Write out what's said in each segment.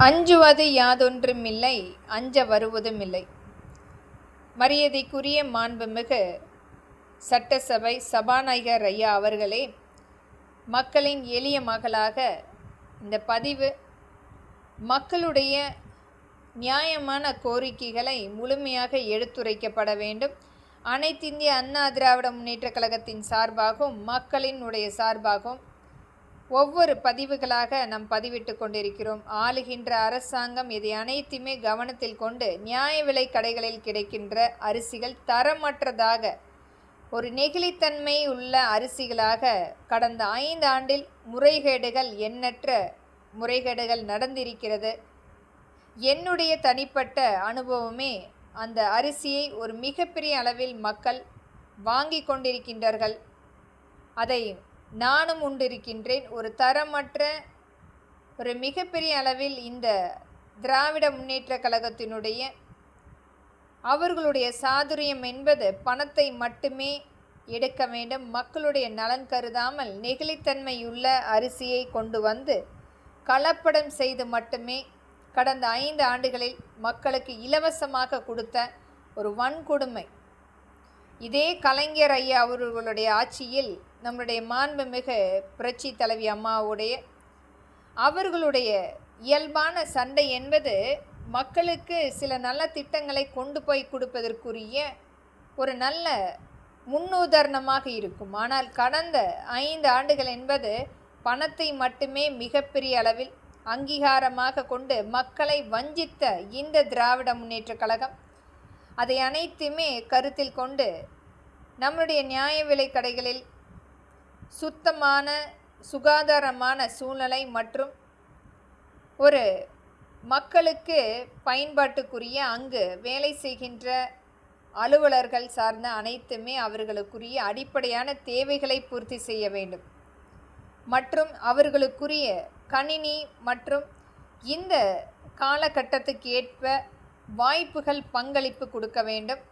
அஞ்சுவது யாதொன்றுமில்லை, அஞ்ச வருவதுமில்லை. மரியாதைக்குரிய மாண்புமிகு சட்டசபை சபாநாயகர் ஐயா அவர்களே, மக்களின் எளிய மகளாக இந்த பதிவு மக்களுடைய நியாயமான கோரிக்கைகளை முழுமையாக எடுத்துரைக்கப்பட வேண்டும். அனைத்திந்திய அண்ணா திராவிட முன்னேற்றக் கழகத்தின் சார்பாகவும் மக்களினுடைய சார்பாகவும் ஒவ்வொரு பதிவுகளாக நாம் பதிவிட்டு கொண்டிருக்கிறோம். ஆளுகின்ற அரசாங்கம் இதை அனைத்துமே கவனத்தில் கொண்டு நியாய விலை கடைகளில் கிடைக்கின்ற அரிசிகள் தரமற்றதாக ஒரு நெகிழித்தன்மை உள்ள அரிசிகளாக கடந்த 5 ஆண்டில் முறைகேடுகள் எண்ணற்ற முறைகேடுகள் நடந்திருக்கிறது. என்னுடைய தனிப்பட்ட அனுபவமே அந்த அரிசியை ஒரு மிகப்பெரிய அளவில் மக்கள் வாங்கி கொண்டிருக்கின்றார்கள். அதை நானும் உண்டிருக்கின்றேன். ஒரு தரமற்ற ஒரு மிகப்பெரிய அளவில் இந்த திராவிட முன்னேற்ற கழகத்தினுடைய அவர்களுடைய சாதுரியம் என்பது பணத்தை மட்டுமே எடுக்க வேண்டும். மக்களுடைய நலன் கருதாமல் நெகிழித்தன்மையுள்ள அரிசியை கொண்டு வந்து கலப்படம் செய்து மட்டுமே கடந்த 5 ஆண்டுகளில் மக்களுக்கு இலவசமாக கொடுத்த ஒரு வன்கொடுமை. இதே கலைஞர் ஐயா அவர்களுடைய ஆட்சியில் நம்முடைய மாண்புமிகு புரட்சி தலைவி அம்மாவுடைய அவர்களுடைய இயல்பான சண்டை என்பது மக்களுக்கு சில நல்ல திட்டங்களை கொண்டு போய் கொடுப்பதற்குரிய ஒரு நல்ல முன்னுதாரணமாக இருக்கும். ஆனால் கடந்த 5 ஆண்டுகள் என்பது பணத்தை மட்டுமே மிகப்பெரிய அளவில் அங்கீகாரமாக கொண்டு மக்களை வஞ்சித்த இந்த திராவிட முன்னேற்ற கழகம் அதை அனைத்துமே கருத்தில் கொண்டு நம்முடைய நியாய விலை கடைகளில் சுத்தமான சுகாதாரமான சூழ்நிலை மற்றும் ஒரு மக்களுக்கு பயன்பாட்டுக்குரிய அங்கு வேலை செய்கின்ற அலுவலர்கள் சார்ந்த அனைத்துமே அவர்களுக்குரிய அடிப்படையான தேவைகளை பூர்த்தி செய்ய வேண்டும். மற்றும் அவர்களுக்குரிய கணினி மற்றும் இந்த காலகட்டத்துக்கு ஏற்ப வாய்ப்புகள் பங்களிப்பு கொடுக்க வேண்டும்.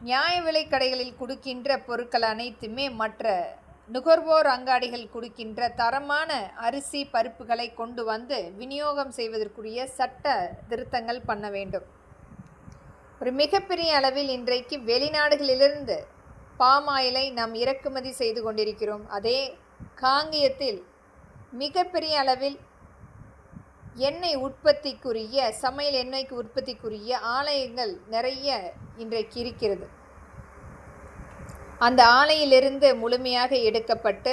நியாய விலை கடைகளில் கொடுக்கின்ற பொருட்கள் அனைத்துமே மற்ற நுகர்வோர் அங்காடிகள் கொடுக்கின்ற தரமான அரிசி பருப்புகளை கொண்டு வந்து விநியோகம் செய்வதற்குரிய சட்ட திருத்தங்கள் பண்ண வேண்டும். ஒரு மிகப்பெரிய அளவில் இன்றைக்கு வெளிநாடுகளிலிருந்து பாமாயிலை நாம் இறக்குமதி செய்து கொண்டிருக்கிறோம். அதே காங்கேயத்தில் மிகப்பெரிய அளவில் எண்ணெய் உற்பத்திக்குரிய சமையல் எண்ணெய்க்கு உற்பத்திக்குரிய ஆலயங்கள் நிறைய இன்றைக்கு இருக்கிறது. அந்த ஆலையிலிருந்து முழுமையாக எடுக்கப்பட்டு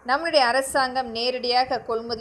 நம்முடைய அரசாங்கம் நேரடியாக கொள்முதல்